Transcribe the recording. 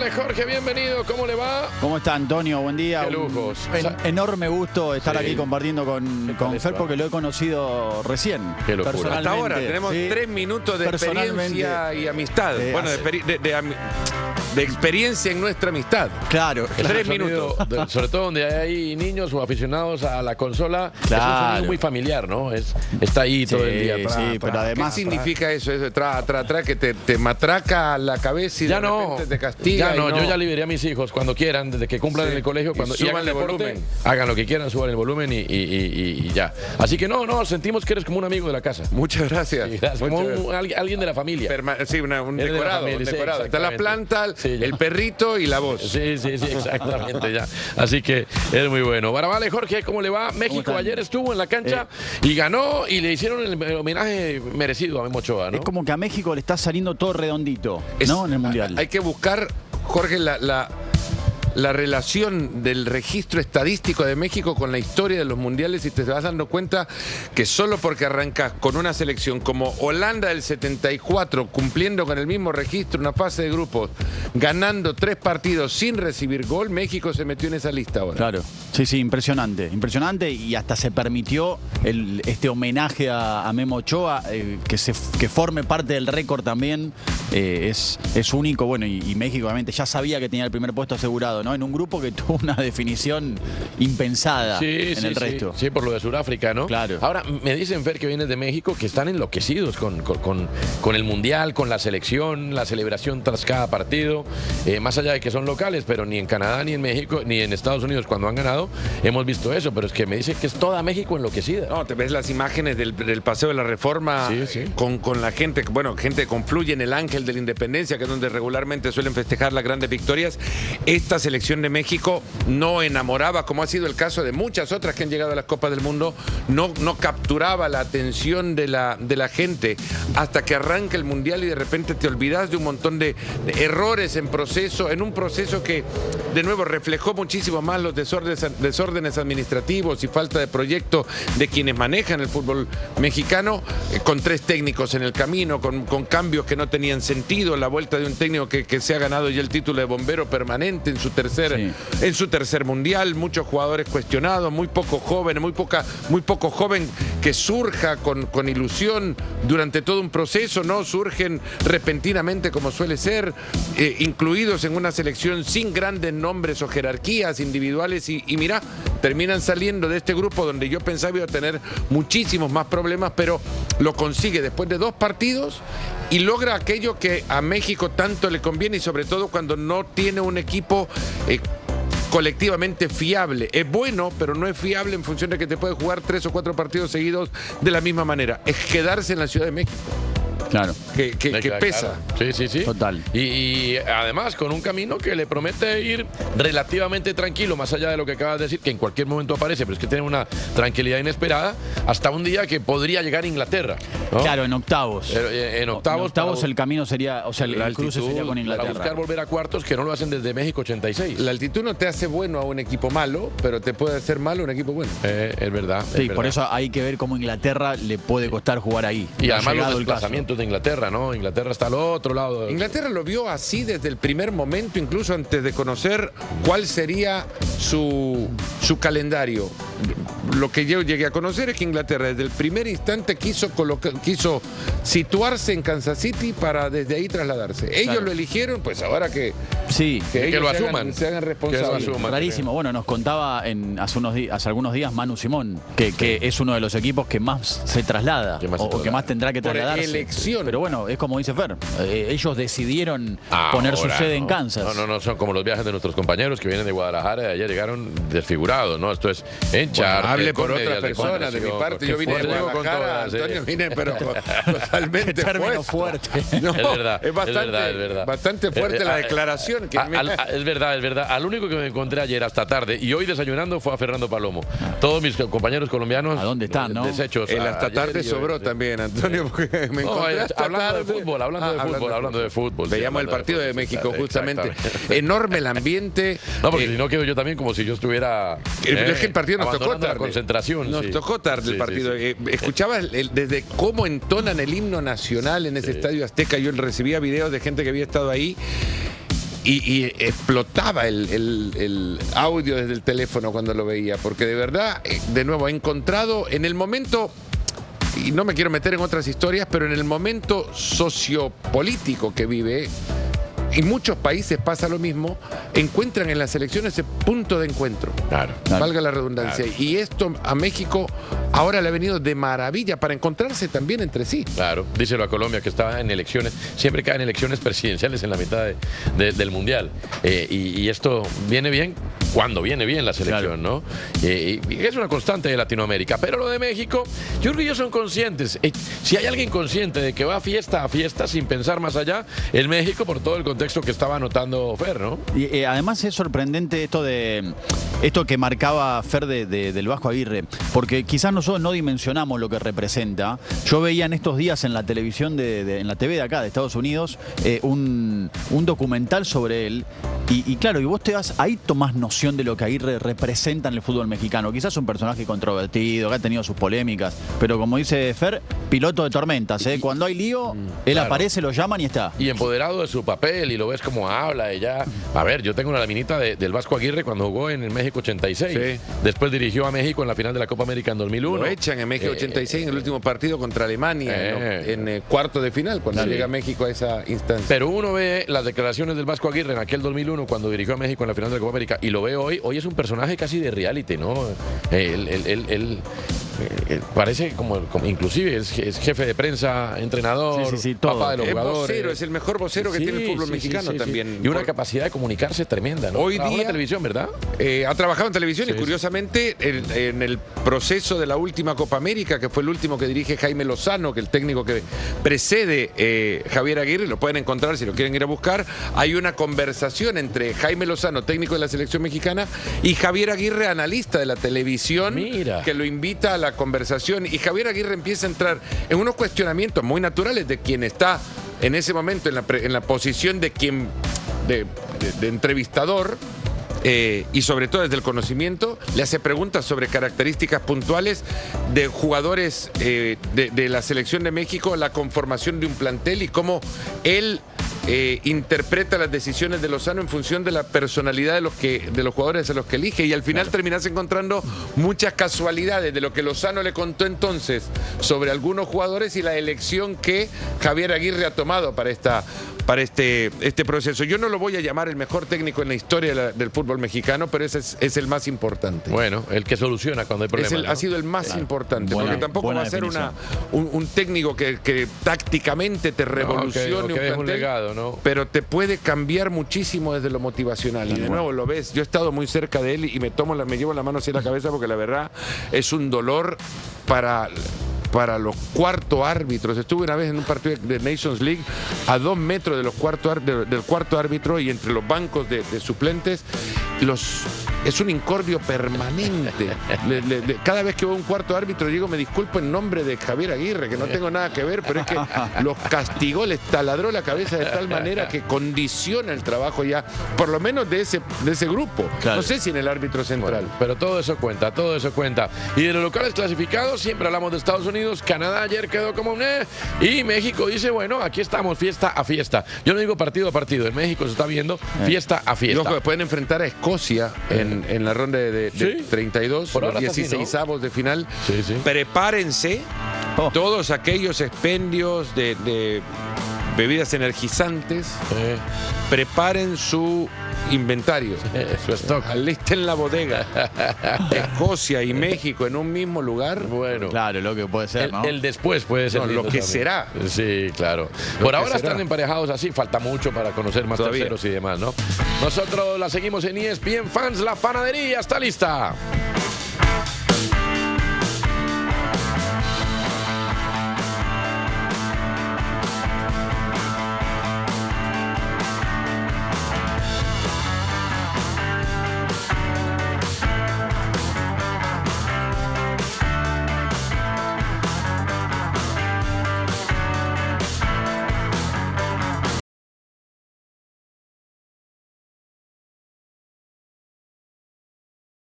Barabales, Jorge, bienvenido. ¿Cómo le va? ¿Cómo está, Antonio? Buen día. Qué lujos. Enorme gusto estar aquí compartiendo con Fer, va? porque lo he conocido recién. Qué locura. Personalmente. Hasta ahora tenemos 3 minutos de experiencia y amistad. Bueno, de experiencia en nuestra amistad. Claro. 3 minutos. Sobre todo donde hay niños o aficionados a la consola. Claro. Es un sonido muy familiar, ¿no? Está ahí todo el día. Pero además... ¿Qué significa eso? Eso que te matraca la cabeza y Ya de no, repente te castiga. ya no, yo ya liberé a mis hijos cuando quieran, desde que cumplan en el colegio, cuando Y hagan súbanle deporte, volumen. hagan lo que quieran, suban el volumen y ya. Así que no, sentimos que eres como un amigo de la casa. Muchas gracias. Sí, gracias, como Muchas gracias. alguien de la familia. Sí, un Eres de la decorado. familia, Un sí, decorado. Está la exactamente. planta, Sí, ya. el perrito y la voz. Sí, exactamente, ya. Así que es muy bueno. Barabales, Jorge, ¿cómo le va? México están? ayer estuvo en la cancha y ganó y le hicieron el homenaje merecido a Memo Ochoa, ¿no? Es como que a México le está saliendo todo redondito, ¿no? En el Mundial. Hay que buscar, Jorge, la relación del registro estadístico de México con la historia de los mundiales y te vas dando cuenta que solo porque arrancas con una selección como Holanda del 74, cumpliendo con el mismo registro una fase de grupos, ganando 3 partidos sin recibir gol, México se metió en esa lista ahora. Claro, sí, impresionante y hasta se permitió este homenaje a Memo Ochoa, que forme parte del récord también, es único, bueno, y México obviamente ya sabía que tenía el primer puesto asegurado, ¿no? En un grupo que tuvo una definición impensada en el resto. Sí, por lo de Sudáfrica, ¿no? Claro. Ahora, me dicen, Fer, que vienes de México, que están enloquecidos con el Mundial, con la selección, la celebración tras cada partido, más allá de que son locales, pero ni en Canadá, ni en México, ni en Estados Unidos cuando han ganado, hemos visto eso, pero es que me dicen que es toda México enloquecida. No, te ves las imágenes del Paseo de la Reforma con la gente, bueno, gente que confluye en el Ángel de la Independencia, que es donde regularmente suelen festejar las grandes victorias. Esta selección de México no enamoraba, como ha sido el caso de muchas otras que han llegado a las Copas del Mundo, no capturaba la atención de la gente hasta que arranca el Mundial y de repente te olvidas de un montón de errores en un proceso que de nuevo reflejó muchísimo más los desórdenes administrativos y falta de proyecto de quienes manejan el fútbol mexicano, con 3 técnicos en el camino, con cambios que no tenían sentido, la vuelta de un técnico que se ha ganado ya el título de bombero permanente en su tercer mundial, muchos jugadores cuestionados, muy poco joven que surja con ilusión durante todo un proceso, no surgen repentinamente como suele ser, incluidos en una selección sin grandes nombres o jerarquías individuales y mirá, terminan saliendo de este grupo donde yo pensaba iba a tener muchísimos más problemas, pero lo consigue después de 2 partidos y logra aquello que a México tanto le conviene y sobre todo cuando no tiene un equipo colectivamente fiable. Es bueno, pero no es fiable en función de que te puede jugar 3 o 4 partidos seguidos de la misma manera. Es quedarse en la Ciudad de México. Claro. Que pesa. Claro. Sí. Total. Y además con un camino que le promete ir relativamente tranquilo, más allá de lo que acabas de decir, que en cualquier momento aparece, pero es que tiene una tranquilidad inesperada, hasta un día que podría llegar a Inglaterra, ¿no? Claro, en octavos. Pero en octavos el camino sería, o sea, el cruce sería con Inglaterra. Para buscar volver a cuartos, que no lo hacen desde México 86. La altitud no te hace bueno a un equipo malo, pero te puede hacer malo a un equipo bueno. Es verdad. Sí, por eso hay que ver cómo Inglaterra le puede costar jugar ahí. Y además los el desplazamientos de Inglaterra, ¿no? Inglaterra está al otro lado. Inglaterra lo vio así desde el primer momento, incluso antes de conocer cuál sería su calendario. Lo que yo llegué a conocer es que Inglaterra desde el primer instante quiso situarse en Kansas City para desde ahí trasladarse. Ellos lo eligieron, pues ahora que ellos lo asuman. se hagan responsables. Rarísimo. Bueno, nos contaba hace algunos días Manu Simón, que es uno de los equipos que más se traslada o que más tendrá que trasladarse. Por elección. Pero bueno, es como dice Fer, ellos decidieron poner su sede en Kansas. No, son como los viajes de nuestros compañeros que vienen de Guadalajara y ayer llegaron desfigurados, ¿no? Esto es en charter, hable por otras personas, de mi parte, yo vine de Guadalajara, Antonio, vine, pero totalmente fuerte. No, es verdad, es bastante fuerte la declaración. Es verdad. Al único que me encontré ayer hasta tarde y hoy desayunando fue a Fernando Palomo. Todos mis compañeros colombianos. ¿A dónde están, no? Deshechos. El hasta tarde sobró también, Antonio, porque me encontré hablando de fútbol. Veíamos el partido de México, justamente. Enorme el ambiente. No, porque si no quedo yo también como si yo estuviera. Es que el partido nos tocó tarde. La concentración. Nos tocó tarde el partido. Escuchabas desde cómo entonan el himno nacional en ese estadio Azteca. Yo recibía videos de gente que había estado ahí. y explotaba el audio desde el teléfono cuando lo veía, porque de verdad, de nuevo, he encontrado en el momento, y no me quiero meter en otras historias, pero en el momento sociopolítico que vive, en muchos países pasa lo mismo, encuentran en la selección ese punto de encuentro. Claro. Valga la redundancia. Claro. Y esto a México ahora le ha venido de maravilla para encontrarse también entre sí. Claro, díselo a Colombia que estaba en elecciones, siempre caen elecciones presidenciales en la mitad del Mundial. Y esto viene bien cuando viene bien la selección, claro, ¿no? Y es una constante de Latinoamérica. Pero lo de México, yo creo que ellos son conscientes. Si hay alguien consciente de que va fiesta a fiesta sin pensar más allá, es México por todo el contexto que estaba anotando Fer, ¿no? Y además es sorprendente esto que marcaba Fer del Vasco Aguirre, porque quizás nosotros no dimensionamos lo que representa. Yo veía en estos días en la televisión, en la TV de acá, de Estados Unidos, un documental sobre él. Y claro, y vos ahí tomás noción de lo que Aguirre representa en el fútbol mexicano. Quizás un personaje controvertido, que ha tenido sus polémicas, pero como dice Fer, piloto de tormentas, ¿eh? Cuando hay lío, él claro, aparece, lo llaman y está. Y empoderado de su papel, y lo ves como habla, y ya... A ver, yo tengo una laminita del Vasco Aguirre cuando jugó en el México 86. Sí. Después dirigió a México en la final de la Copa América en 2001. Lo echan en México 86 en el último partido contra Alemania, en cuarto de final, cuando llega México a esa instancia. Pero uno ve las declaraciones del Vasco Aguirre en aquel 2001 cuando dirigió a México en la final de la Copa América, y lo ve hoy es un personaje casi de reality, ¿no? Él parece como inclusive es jefe de prensa, entrenador, papá de los jugadores. Vocero, es el mejor vocero que tiene el fútbol mexicano también. Y una capacidad de comunicarse tremenda, ¿no? Hoy día en televisión, ¿verdad? Ha trabajado en televisión y curiosamente en el proceso de la última Copa América, que fue el último que dirige Jaime Lozano, que el técnico que precede Javier Aguirre, lo pueden encontrar si lo quieren ir a buscar. Hay una conversación entre Jaime Lozano, técnico de la selección mexicana, y Javier Aguirre, analista de la televisión, que lo invita a la conversación, y Javier Aguirre empieza a entrar en unos cuestionamientos muy naturales de quien está en ese momento en la posición de quien de entrevistador, y sobre todo desde el conocimiento, le hace preguntas sobre características puntuales de jugadores de la selección de México, la conformación de un plantel y cómo él interpreta las decisiones de Lozano en función de la personalidad de los jugadores a los que elige, y al final terminás encontrando muchas casualidades de lo que Lozano le contó entonces sobre algunos jugadores y la elección que Javier Aguirre ha tomado para este proceso. Yo no lo voy a llamar el mejor técnico en la historia del fútbol mexicano, pero ese es el más importante. Bueno, el que soluciona cuando hay problemas, ¿no? Ha sido el más importante, porque tampoco va a ser un técnico que tácticamente te revolucione un plantel, legado, ¿no? Pero te puede cambiar muchísimo desde lo motivacional. Y de nuevo lo ves, yo he estado muy cerca de él y me llevo la mano hacia la cabeza, porque la verdad es un dolor para los cuarto árbitros. Estuve una vez en un partido de Nations League a 2 metros de del cuarto árbitro, y entre los bancos de suplentes es un incordio permanente. Cada vez que veo un cuarto árbitro digo, me disculpo en nombre de Javier Aguirre, que no tengo nada que ver, pero es que los castigó, les taladró la cabeza de tal manera que condiciona el trabajo ya, por lo menos de ese grupo. Claro. No sé si en el árbitro central. Bueno, pero todo eso cuenta, todo eso cuenta. Y de los locales clasificados siempre hablamos de Estados Unidos. Canadá ayer quedó como y México dice, bueno, aquí estamos, fiesta a fiesta. Yo no digo partido a partido, en México se está viendo fiesta a fiesta. Ojo, pueden enfrentar a Escocia en la ronda de 32, por los 16avos de final. Prepárense todos aquellos expendios de bebidas energizantes. Preparen su inventario, su stock, alisten la bodega. Escocia y México en un mismo lugar. Bueno, claro, lo que puede ser, ¿no? El después puede ser. No, lo que también será. Sí, claro. Por ahora están emparejados así, falta mucho para conocer más terceros y demás, ¿no? Nosotros la seguimos en ESPN Fans, la panadería está lista.